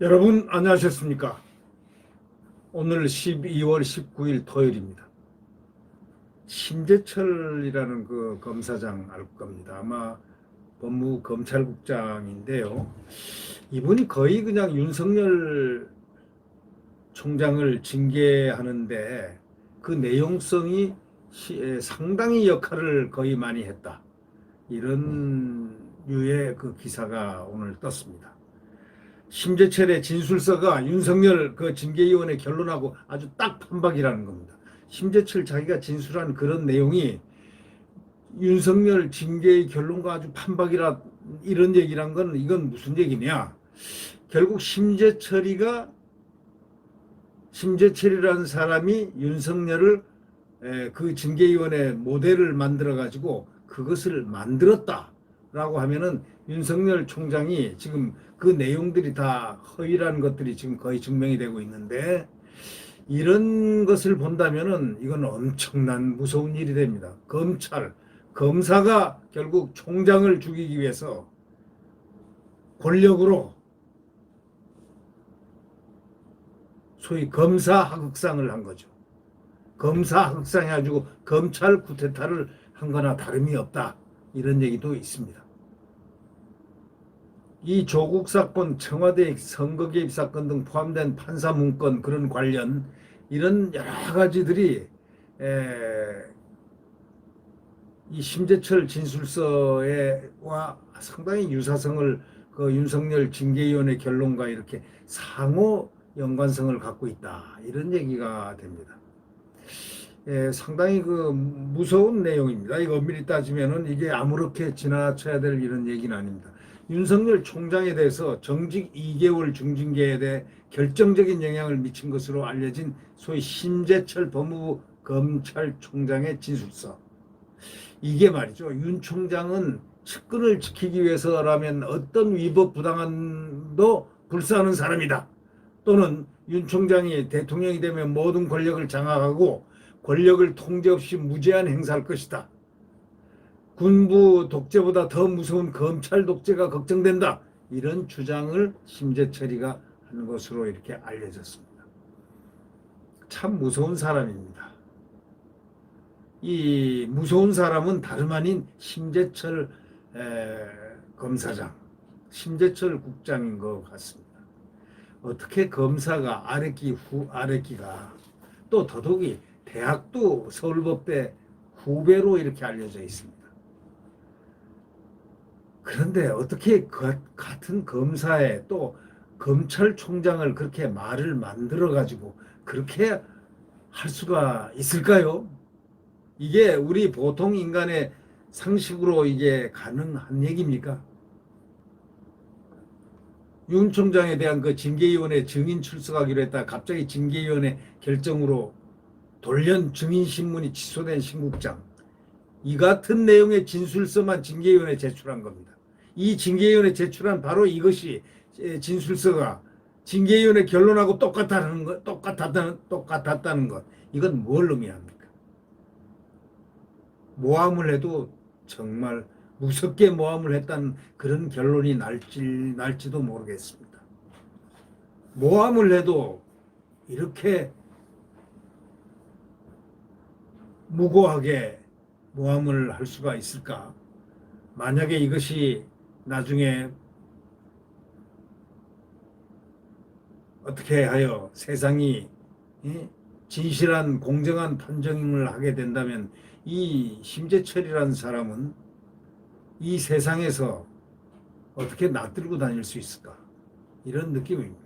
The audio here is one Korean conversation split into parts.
여러분 안녕하셨습니까? 오늘 12월 19일 토요일입니다. 심재철이라는 그 검사장 알 겁니다. 아마 법무검찰국장인데요. 이분이 거의 그냥 윤석열 총장을 징계하는데 그 내용성이 상당히 역할을 거의 많이 했다. 이런 류의 그 기사가 오늘 떴습니다. 심재철의 진술서가 윤석열 그 징계위원회 결론하고 아주 딱 판박이라는 겁니다. 심재철 자기가 진술한 그런 내용이 윤석열 징계의 결론과 아주 판박이라 이런 얘기란 건 이건 무슨 얘기냐? 결국 심재철이라는 사람이 윤석열을 그 징계위원회 모델을 만들어 가지고 그것을 만들었다라고 하면은 윤석열 총장이 지금 그 내용들이 다 허위라는 것들이 지금 거의 증명이 되고 있는데, 이런 것을 본다면은 이건 엄청난 무서운 일이 됩니다. 검사가 결국 총장을 죽이기 위해서 권력으로 소위 검사하극상을 한 거죠. 검사하극상해가지고 검찰 쿠데타를 한 거나 다름이 없다. 이런 얘기도 있습니다. 이 조국 사건, 청와대 선거 개입 사건 등 포함된 판사 문건 그런 관련 이런 여러 가지들이 이 심재철 진술서와 상당히 유사성을 그 윤석열 징계위원회 결론과 이렇게 상호 연관성을 갖고 있다. 이런 얘기가 됩니다. 상당히 그 무서운 내용입니다. 이거 엄밀히 따지면은 이게 아무렇게 지나쳐야 될 이런 얘기는 아닙니다. 윤석열 총장에 대해서 정직 2개월 중징계에 대해 결정적인 영향을 미친 것으로 알려진 소위 심재철 법무부 검찰총장의 진술서. 이게 말이죠. 윤 총장은 측근을 지키기 위해서라면 어떤 위법 부당함도 불사하는 사람이다. 또는 윤 총장이 대통령이 되면 모든 권력을 장악하고 권력을 통제 없이 무제한 행사할 것이다. 군부 독재보다 더 무서운 검찰 독재가 걱정된다. 이런 주장을 심재철이가 한 것으로 이렇게 알려졌습니다. 참 무서운 사람입니다. 이 무서운 사람은 다름 아닌 심재철 검사장, 심재철 국장인 것 같습니다. 어떻게 검사가 아랫기가 또 더더욱이 대학도 서울법대 후배로 이렇게 알려져 있습니다. 그런데 어떻게 같은 검사에 또 검찰총장을 그렇게 말을 만들어 가지고 그렇게 할 수가 있을까요? 이게 우리 보통 인간의 상식으로 이게 가능한 얘기입니까? 윤 총장에 대한 그 징계위원회 증인 출석하기로 했다 갑자기 징계위원회 결정으로 돌연 증인신문이 취소된 신국장, 이 같은 내용의 진술서만 징계위원회에 제출한 겁니다. 이 징계위원회에 제출한 바로 이것이 진술서가 징계위원회 결론하고 똑같았다는 것. 이건 뭘 의미합니까? 모함을 해도 정말 무섭게 모함을 했다는 그런 결론이 날지도 모르겠습니다. 모함을 해도 이렇게 무고하게 모함을 할 수가 있을까? 만약에 이것이 나중에 어떻게 하여 세상이 진실한 공정한 판정을 하게 된다면 이 심재철이라는 사람은 이 세상에서 어떻게 낯들고 다닐 수 있을까? 이런 느낌입니다.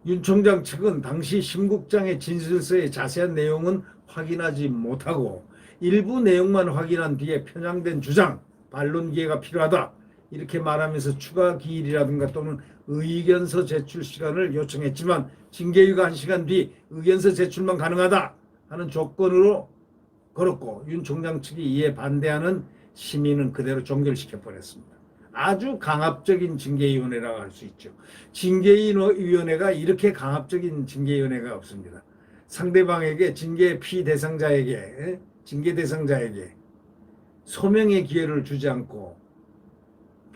윤 총장 측은 당시 심 국장의 진술서의 자세한 내용은 확인하지 못하고 일부 내용만 확인한 뒤에 편향된 주장, 반론 기회가 필요하다 이렇게 말하면서 추가 기일이라든가 또는 의견서 제출 시간을 요청했지만 징계위가 1시간 뒤 의견서 제출만 가능하다 하는 조건으로 걸었고 윤 총장 측이 이에 반대하는 심의는 그대로 종결시켜 버렸습니다. 아주 강압적인 징계위원회라고 할 수 있죠. 징계위원회가 이렇게 강압적인 징계위원회가 없습니다. 상대방에게 징계 대상자에게 소명의 기회를 주지 않고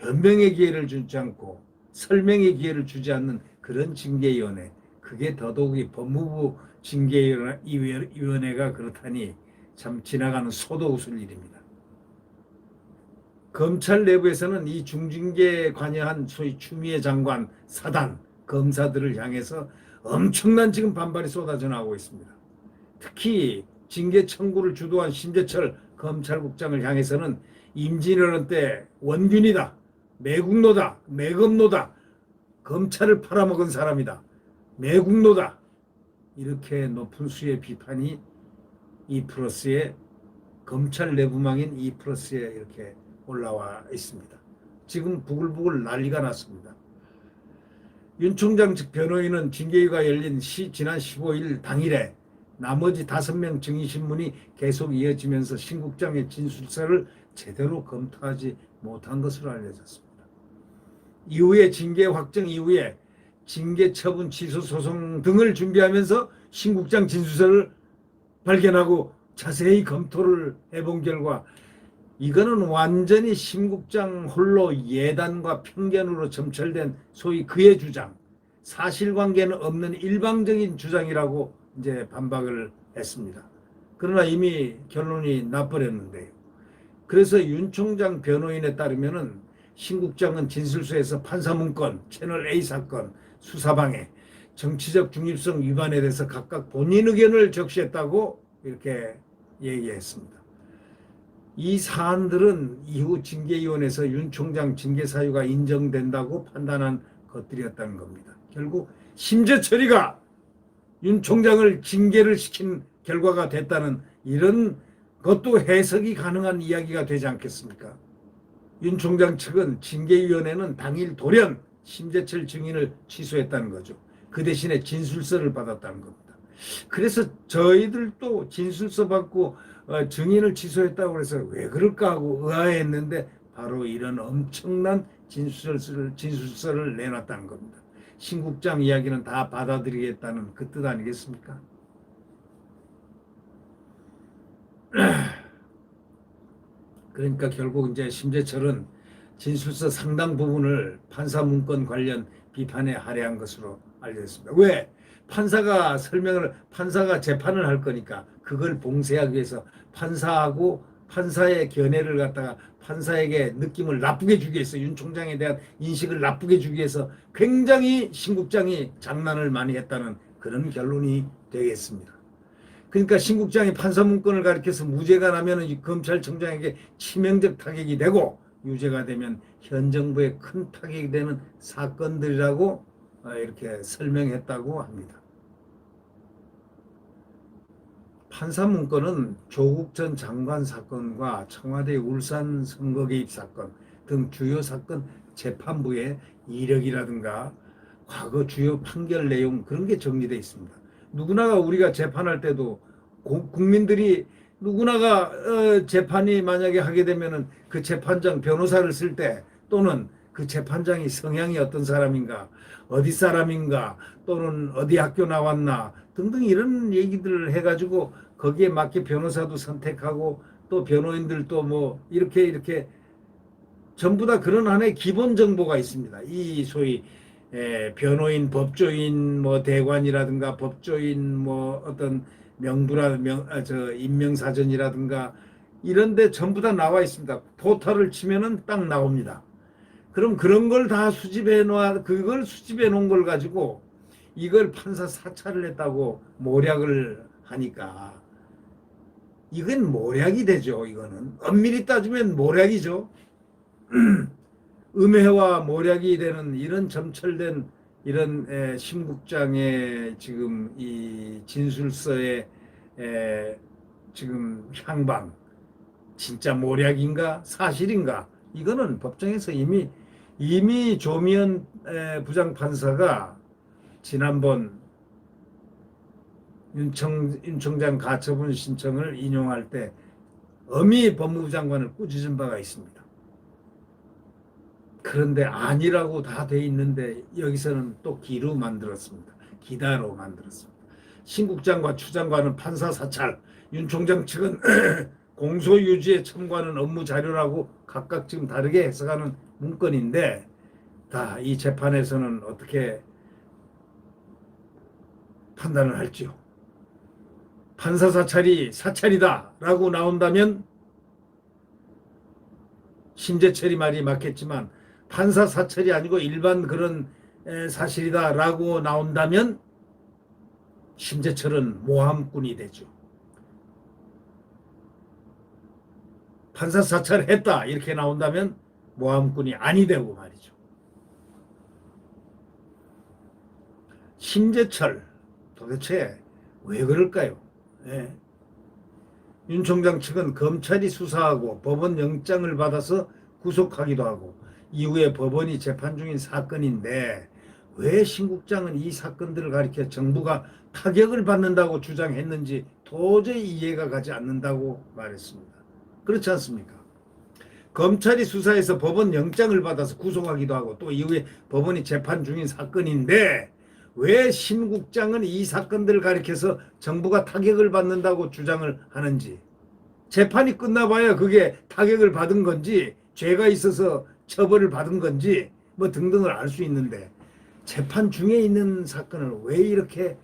변명의 기회를 주지 않고 설명의 기회를 주지 않는 그런 징계위원회, 그게 더더욱이 법무부 징계위원회가 그렇다니 참 지나가는 소도 웃을 일입니다. 검찰 내부에서는 이 중징계에 관여한 소위 추미애 장관 사단 검사들을 향해서 엄청난 지금 반발이 쏟아져 나오고 있습니다. 특히 징계 청구를 주도한 심재철 검찰국장을 향해서는 임진왜란 때 원균이다, 매국노다, 매검노다, 검찰을 팔아먹은 사람이다, 매국노다, 이렇게 높은 수의 비판이 E+에 검찰 내부망인 E+에 이렇게 올라와 있습니다. 지금 부글부글 난리가 났습니다. 윤 총장 측 변호인은 징계위가 열린 지난 15일 당일에 나머지 5명 증인신문이 계속 이어지면서 신 국장의 진술서를 제대로 검토하지 못한 것으로 알려졌습니다. 이후에 징계 확정 이후에 징계 처분 취소 소송 등을 준비하면서 신 국장 진술서를 발견하고 자세히 검토를 해본 결과 이거는 완전히 신 국장 홀로 예단과 편견으로 점철된 소위 그의 주장, 사실관계는 없는 일방적인 주장이라고 이제 반박을 했습니다. 그러나 이미 결론이 나버렸는데요. 그래서 윤 총장 변호인에 따르면은 신 국장은 진술서에서 판사문건, 채널A 사건, 수사방해, 정치적 중립성 위반에 대해서 각각 본인 의견을 적시했다고 이렇게 얘기했습니다. 이 사안들은 이후 징계위원회에서 윤 총장 징계 사유가 인정된다고 판단한 것들이었다는 겁니다. 결국 심재철이가 윤 총장을 징계를 시킨 결과가 됐다는 이런 것도 해석이 가능한 이야기가 되지 않겠습니까? 윤 총장 측은 징계위원회는 당일 돌연 심재철 증인을 취소했다는 거죠. 그 대신에 진술서를 받았다는 겁니다. 그래서 저희들도 진술서 받고 증인을 취소했다고 해서 왜 그럴까 하고 의아했는데 바로 이런 엄청난 진술서를 내놨다는 겁니다. 신 국장 이야기는 다 받아들이겠다는 그 뜻 아니겠습니까? 그러니까 결국 이제 심재철은 진술서 상당 부분을 판사 문건 관련 비판에 할애한 것으로 알려졌습니다. 왜? 판사가 재판을 할 거니까 그걸 봉쇄하기 위해서 판사하고 판사의 견해를 갖다가 판사에게 느낌을 나쁘게 주기 위해서 윤 총장에 대한 인식을 나쁘게 주기 위해서 굉장히 신 국장이 장난을 많이 했다는 그런 결론이 되겠습니다. 그러니까 신 국장이 판사 문건을 가리켜서 무죄가 나면 검찰청장에게 치명적 타격이 되고 유죄가 되면 현 정부에 큰 타격이 되는 사건들이라고 이렇게 설명했다고 합니다. 판사 문건은 조국 전 장관 사건과 청와대 울산 선거 개입 사건 등 주요 사건 재판부의 이력이라든가 과거 주요 판결 내용 그런 게 정리되어 있습니다. 누구나가 우리가 재판할 때도 국민들이 누구나가 재판이 만약에 하게 되면은 그 재판장 변호사를 쓸 때 또는 그 재판장이 성향이 어떤 사람인가, 어디 사람인가, 또는 어디 학교 나왔나 등등 이런 얘기들을 해가지고 거기에 맞게 변호사도 선택하고 또 변호인들도 뭐 이렇게 전부 다 그런 하나의 기본 정보가 있습니다. 이 소위 변호인, 법조인, 뭐 대관이라든가 법조인, 뭐 어떤 인명사전이라든가 이런데 전부 다 나와 있습니다. 포털을 치면은 딱 나옵니다. 그럼 그런 걸 다 그걸 수집해 놓은 걸 가지고 이걸 판사 사찰을 했다고 모략을 하니까 이건 모략이 되죠. 이거는 엄밀히 따지면 모략이죠. 음해와 모략이 되는 이런 점철된 이런 신 국장의 지금 이 진술서의 지금 향방 진짜 모략인가 사실인가 이거는 법정에서 이미 조미연 부장판사가 지난번 윤 총장 가처분 신청을 인용할 때 엄히 법무부 장관을 꾸짖은 바가 있습니다. 그런데 아니라고 다 돼 있는데 여기서는 또 기로 만들었습니다. 기다로 만들었습니다. 신 국장과 추 장관은 판사 사찰, 윤 총장 측은 공소 유지에 첨가하는 업무 자료라고 각각 지금 다르게 해석하는 문건인데 다 이 재판에서는 어떻게 판단을 할지요. 판사 사찰이 사찰이다라고 나온다면 심재철이 말이 맞겠지만 판사 사찰이 아니고 일반 그런 사실이다라고 나온다면 심재철은 모함꾼이 되죠. 판사 사찰했다 이렇게 나온다면 모함꾼이 아니 되고 말이죠. 심재철 도대체 왜 그럴까요? 예. 윤 총장 측은 검찰이 수사하고 법원 영장을 받아서 구속하기도 하고 이후에 법원이 재판 중인 사건인데 왜 신 국장은 이 사건들을 가리켜 정부가 타격을 받는다고 주장했는지 도저히 이해가 가지 않는다고 말했습니다. 그렇지 않습니까? 검찰이 수사해서 법원 영장을 받아서 구속하기도 하고 또 이후에 법원이 재판 중인 사건인데 왜 신 국장은 이 사건들을 가리켜서 정부가 타격을 받는다고 주장을 하는지, 재판이 끝나봐야 그게 타격을 받은 건지 죄가 있어서 처벌을 받은 건지 뭐 등등을 알 수 있는데 재판 중에 있는 사건을 왜 이렇게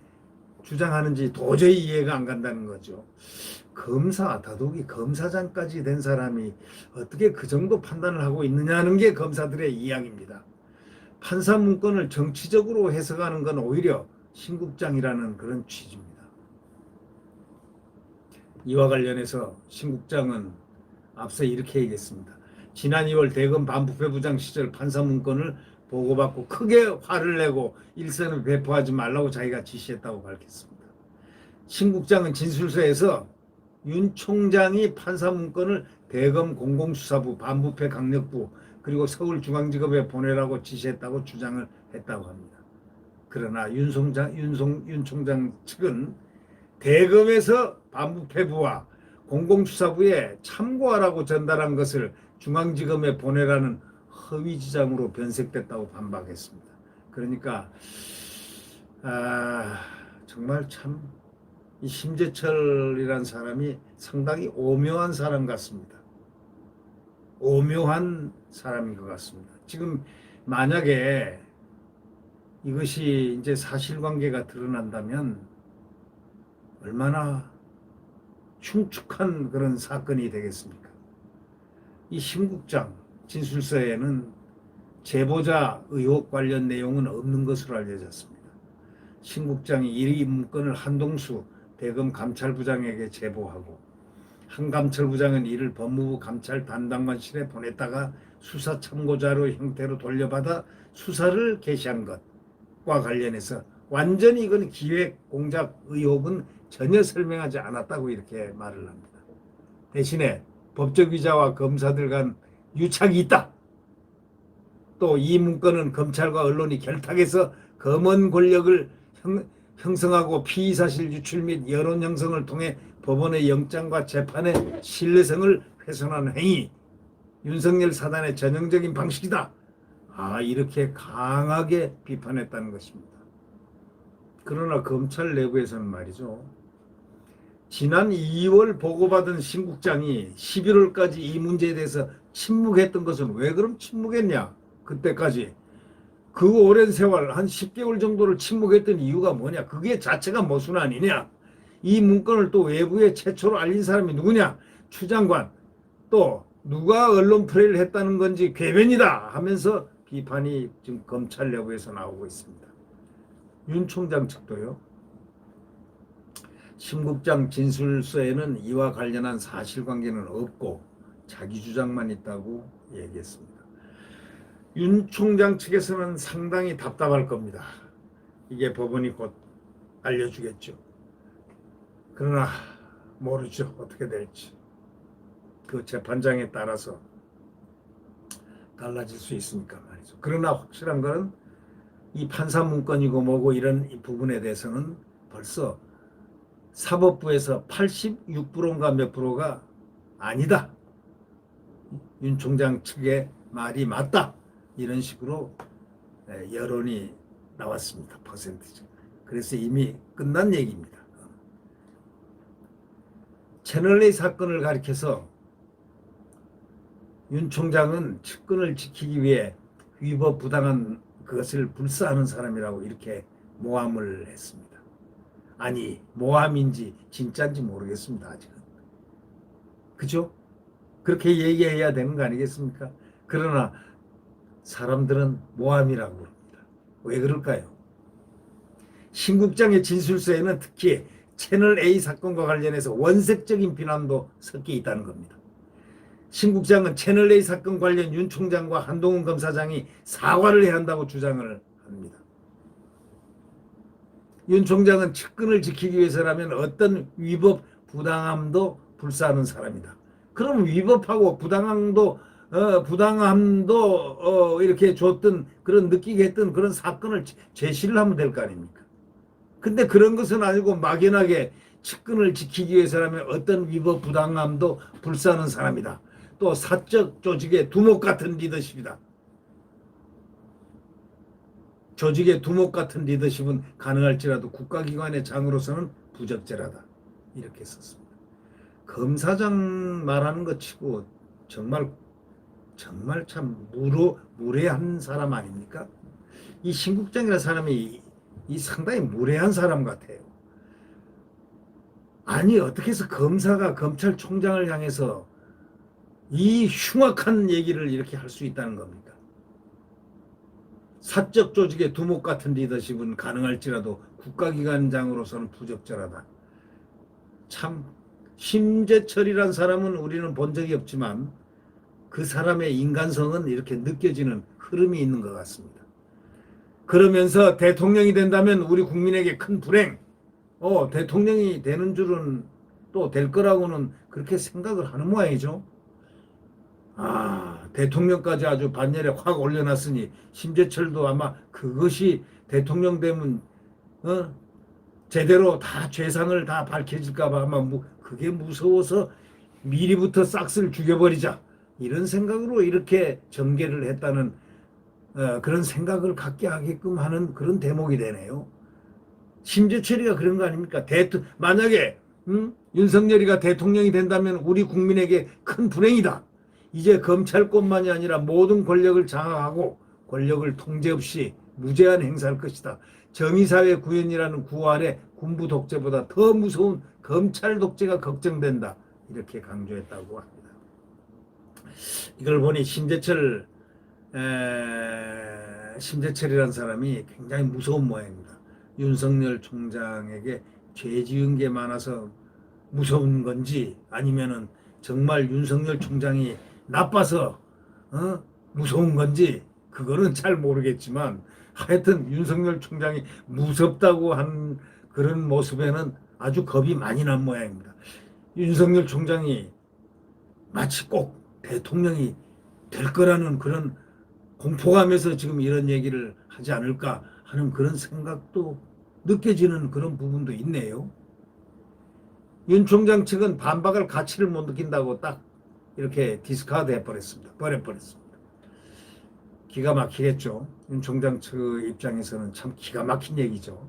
주장하는지 도저히 이해가 안 간다는 거죠. 검사, 더더욱이 검사장까지 된 사람이 어떻게 그 정도 판단을 하고 있느냐는 게 검사들의 이야기입니다. 판사 문건을 정치적으로 해석하는 건 오히려 신국장이라는 그런 취지입니다. 이와 관련해서 신국장은 앞서 이렇게 얘기했습니다. 지난 2월 대검 반부패 부장 시절 판사 문건을 보고받고 크게 화를 내고 일선을 배포하지 말라고 자기가 지시했다고 밝혔습니다. 신국장은 진술서에서 윤 총장이 판사 문건을 대검 공공수사부, 반부패 강력부 그리고 서울중앙지검에 보내라고 지시했다고 주장을 했다고 합니다. 그러나 윤 총장 측은 대검에서 반부패부와 공공수사부에 참고하라고 전달한 것을 중앙지검에 보내라는 허위 지장으로 변색됐다고 반박했습니다. 그러니까 정말 참 이 심재철이라는 사람이 상당히 오묘한 사람 같습니다. 오묘한 사람인 것 같습니다. 지금 만약에 이것이 이제 사실관계가 드러난다면 얼마나 흉측한 그런 사건이 되겠습니까? 이 심국장 진술서에는 제보자 의혹 관련 내용은 없는 것으로 알려졌습니다. 심국장이 이 문건을 한동수 대검 감찰부장에게 제보하고 한 감찰부장은 이를 법무부 감찰 담당관실에 보냈다가 수사 참고자료 형태로 돌려받아 수사를 개시한 것과 관련해서 완전히 이건 기획 공작 의혹은 전혀 설명하지 않았다고 이렇게 말을 합니다. 대신에 법조기자와 검사들 간 유착이 있다. 또 이 문건은 검찰과 언론이 결탁해서 검언 권력을 형성하고 피의사실 유출 및 여론 형성을 통해 법원의 영장과 재판의 신뢰성을 훼손하는 행위, 윤석열 사단의 전형적인 방식이다. 이렇게 강하게 비판했다는 것입니다. 그러나 검찰 내부에서는 말이죠. 지난 2월 보고받은 신국장이 11월까지 이 문제에 대해서 침묵했던 것은 왜 그럼 침묵했냐? 그때까지. 그 오랜 세월 한 10개월 정도를 침묵했던 이유가 뭐냐? 그게 자체가 모순 아니냐? 이 문건을 또 외부에 최초로 알린 사람이 누구냐? 추 장관. 또 누가 언론 플레이를 했다는 건지 궤변이다 하면서 비판이 지금 검찰 내부에서 나오고 있습니다. 윤 총장 측도요. 심국장 진술서에는 이와 관련한 사실관계는 없고 자기 주장만 있다고 얘기했습니다. 윤 총장 측에서는 상당히 답답할 겁니다. 이게 법원이 곧 알려주겠죠. 그러나 모르죠. 어떻게 될지. 그 재판장에 따라서 달라질 수 있으니까 말이죠. 그러나 확실한 것은 이 판사 문건이고 뭐고 이런 이 부분에 대해서는 벌써 사법부에서 86%인가 몇 프로가 아니다. 윤 총장 측의 말이 맞다. 이런 식으로 여론이 나왔습니다. 퍼센트죠. 그래서 이미 끝난 얘기입니다. 채널A 사건을 가리켜서 윤 총장은 측근을 지키기 위해 위법 부당한 그것을 불사하는 사람이라고 이렇게 모함을 했습니다. 아니, 모함인지 진짜인지 모르겠습니다, 아직은. 그죠? 그렇게 얘기해야 되는 거 아니겠습니까? 그러나 사람들은 모함이라고 부릅니다. 왜 그럴까요? 신국장의 진술서에는 특히 채널A 사건과 관련해서 원색적인 비난도 섞여 있다는 겁니다. 신국장은 채널A 사건 관련 윤 총장과 한동훈 검사장이 사과를 해야 한다고 주장을 합니다. 윤 총장은 측근을 지키기 위해서라면 어떤 위법 부당함도 불사하는 사람이다. 그럼 위법하고 부당함도 이렇게 줬던 그런 느끼게 했던 그런 사건을 제시를 하면 될 거 아닙니까? 근데 그런 것은 아니고 막연하게 측근을 지키기 위해서라면 어떤 위법 부당함도 불사하는 사람이다. 또 사적 조직의 두목 같은 리더십이다. 조직의 두목 같은 리더십은 가능할지라도 국가기관의 장으로서는 부적절하다. 이렇게 썼습니다. 검사장 말하는 것 치고 정말 참 무례한 사람 아닙니까? 이 신국장이라는 사람이 상당히 무례한 사람 같아요. 아니 어떻게 해서 검사가 검찰총장을 향해서 이 흉악한 얘기를 이렇게 할 수 있다는 겁니까? 사적 조직의 두목 같은 리더십은 가능할지라도 국가기관장으로서는 부적절하다. 참 심재철이란 사람은 우리는 본 적이 없지만 그 사람의 인간성은 이렇게 느껴지는 흐름이 있는 것 같습니다. 그러면서 대통령이 된다면 우리 국민에게 큰 불행, 대통령이 되는 줄은 또 될 거라고는 그렇게 생각을 하는 모양이죠. 대통령까지 아주 반열에 확 올려놨으니 심재철도 아마 그것이 대통령 되면 제대로 다 죄상을 다 밝혀질까봐 아마 그게 무서워서 미리부터 싹쓸 죽여버리자 이런 생각으로 이렇게 전개를 했다는 그런 생각을 갖게 하게끔 하는 그런 대목이 되네요. 심재철이가 그런 거 아닙니까? 만약에 윤석열이가 대통령이 된다면 우리 국민에게 큰 불행이다. 이제 검찰권만이 아니라 모든 권력을 장악하고 권력을 통제 없이 무제한 행사할 것이다. 정의사회 구현이라는 구호 아래 군부 독재보다 더 무서운 검찰 독재가 걱정된다. 이렇게 강조했다고 합니다. 이걸 보니 심재철이라는 사람이 굉장히 무서운 모양입니다. 윤석열 총장에게 죄 지은 게 많아서 무서운 건지 아니면은 정말 윤석열 총장이 나빠서 무서운 건지 그거는 잘 모르겠지만 하여튼 윤석열 총장이 무섭다고 한 그런 모습에는 아주 겁이 많이 난 모양입니다. 윤석열 총장이 마치 꼭 대통령이 될 거라는 그런 공포감에서 지금 이런 얘기를 하지 않을까 하는 그런 생각도 느껴지는 그런 부분도 있네요. 윤 총장 측은 반박할 가치를 못 느낀다고 딱 이렇게 디스카드 해버렸습니다. 버려버렸습니다. 기가 막히겠죠. 윤 총장 측 입장에서는 참 기가 막힌 얘기죠.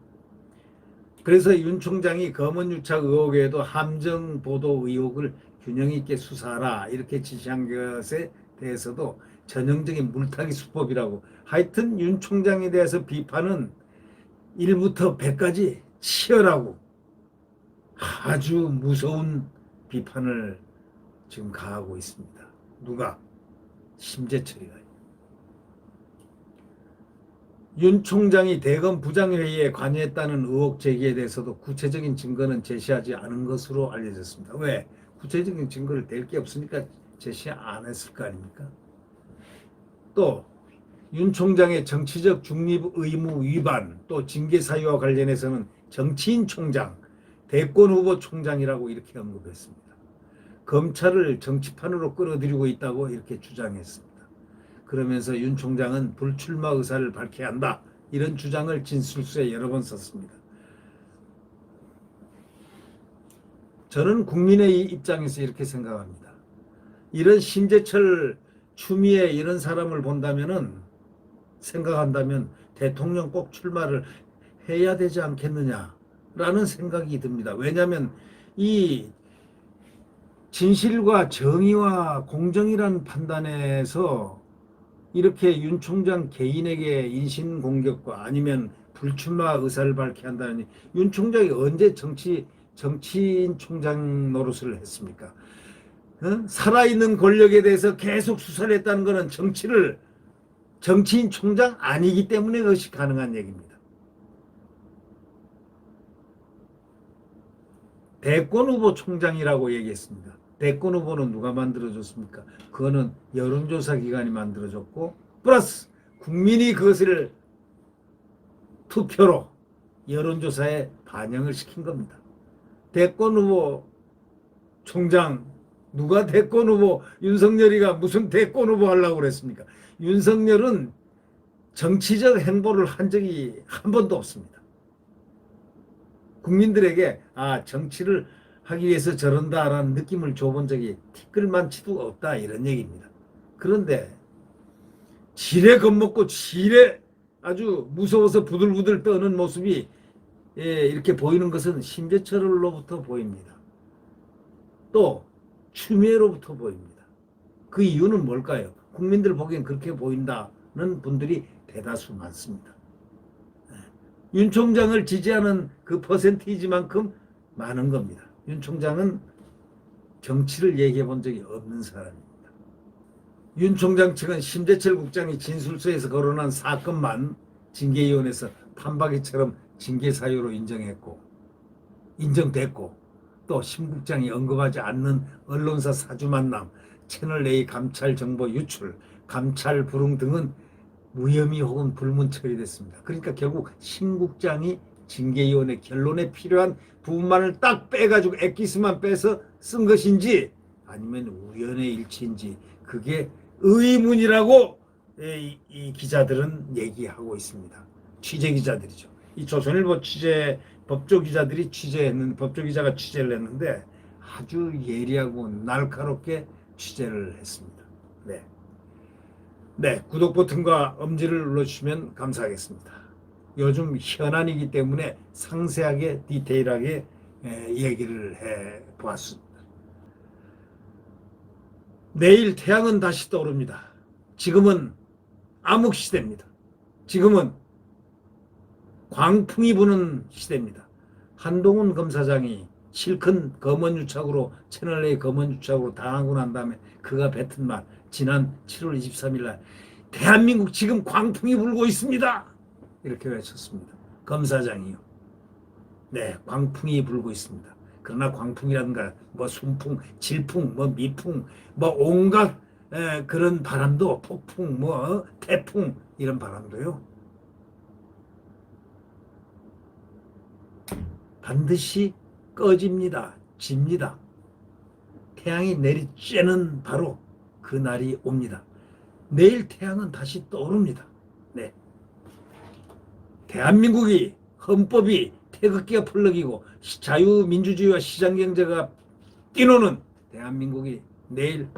그래서 윤 총장이 검언유착 의혹에도 함정 보도 의혹을 균형 있게 수사하라 이렇게 지시한 것에 대해서도 전형적인 물타기 수법이라고 하여튼 윤 총장에 대해서 비판은 1부터 100까지 치열하고 아주 무서운 비판을 지금 가하고 있습니다. 누가? 심재철이가. 윤 총장이 대검 부장회의에 관여했다는 의혹 제기에 대해서도 구체적인 증거는 제시하지 않은 것으로 알려졌습니다. 왜? 구체적인 증거를 댈 게 없으니까 제시 안 했을 거 아닙니까? 또 윤 총장의 정치적 중립 의무 위반 또 징계 사유와 관련해서는 정치인 총장, 대권 후보 총장이라고 이렇게 언급했습니다. 검찰을 정치판으로 끌어들이고 있다고 이렇게 주장했습니다. 그러면서 윤 총장은 불출마 의사를 밝혀야 한다. 이런 주장을 진술서에 여러 번 썼습니다. 저는 국민의 입장에서 이렇게 생각합니다. 이런 심재철, 추미애 이런 사람을 생각한다면 대통령 꼭 출마를 해야 되지 않겠느냐라는 생각이 듭니다. 왜냐하면 이 진실과 정의와 공정이란 판단에서 이렇게 윤 총장 개인에게 인신공격과 아니면 불출마 의사를 밝게 한다니, 윤 총장이 언제 정치인 총장 노릇을 했습니까? 살아있는 권력에 대해서 계속 수사를 했다는 것은 정치인 총장 아니기 때문에 그것이 가능한 얘기입니다. 대권 후보 총장이라고 얘기했습니다. 대권 후보는 누가 만들어줬습니까? 그거는 여론조사 기관이 만들어줬고, 플러스 국민이 그것을 투표로 여론조사에 반영을 시킨 겁니다. 대권 후보 총장, 누가 대권 후보, 윤석열이가 무슨 대권 후보 하려고 그랬습니까? 윤석열은 정치적 행보를 한 적이 한 번도 없습니다. 국민들에게 정치를 하기 위해서 저런다라는 느낌을 줘본 적이 티끌만치도 없다, 이런 얘기입니다. 그런데 지레 겁먹고 지레 아주 무서워서 부들부들 떠는 모습이 이렇게 보이는 것은 심재철로부터 보입니다. 또 추미애로부터 보입니다. 그 이유는 뭘까요? 국민들 보기엔 그렇게 보인다는 분들이 대다수 많습니다. 윤 총장을 지지하는 그 퍼센티지만큼 많은 겁니다. 윤 총장은 정치를 얘기해 본 적이 없는 사람입니다. 윤 총장 측은 심재철 국장이 진술서에서 거론한 사건만 징계위원회에서 판박이처럼 징계 사유로 인정됐고, 또 심 국장이 언급하지 않는 언론사 사주 만남, 채널A 감찰 정보 유출, 감찰 불응 등은 무혐의 혹은 불문 처리됐습니다. 그러니까 결국 심 국장이 징계위원회 결론에 필요한 부분만을 딱 빼가지고 엑기스만 빼서 쓴 것인지 아니면 우연의 일치인지, 그게 의문이라고 이 기자들은 얘기하고 있습니다. 취재 기자들이죠. 이 조선일보 법조기자가 취재를 했는데 아주 예리하고 날카롭게 취재를 했습니다. 네, 구독 버튼과 엄지를 눌러주시면 감사하겠습니다. 요즘 현안이기 때문에 상세하게 디테일하게 얘기를 해 보았습니다. 내일 태양은 다시 떠오릅니다. 지금은 암흑시대입니다. 지금은 광풍이 부는 시대입니다. 한동훈 검사장이 실컷 검언유착으로, 채널A 검언유착으로 당하고 난 다음에 그가 뱉은 말, 지난 7월 23일 날 대한민국 지금 광풍이 불고 있습니다, 이렇게 외쳤습니다. 검사장이요. 네, 광풍이 불고 있습니다. 그러나 광풍이라든가 뭐 순풍, 질풍, 뭐 미풍, 뭐 온갖 그런 바람도, 폭풍, 뭐 태풍, 이런 바람도요, 반드시 꺼집니다. 집니다. 태양이 내리쬐는 바로 그 날이 옵니다. 내일 태양은 다시 떠오릅니다. 네. 대한민국이 헌법이 태극기가 펄럭이고 자유민주주의와 시장경제가 뛰노는 대한민국이 내일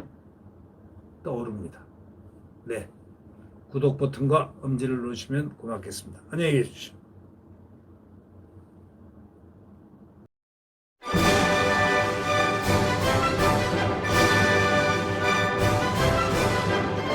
떠오릅니다. 네. 구독 버튼과 엄지를 누르시면 고맙겠습니다. 안녕히 계십시오.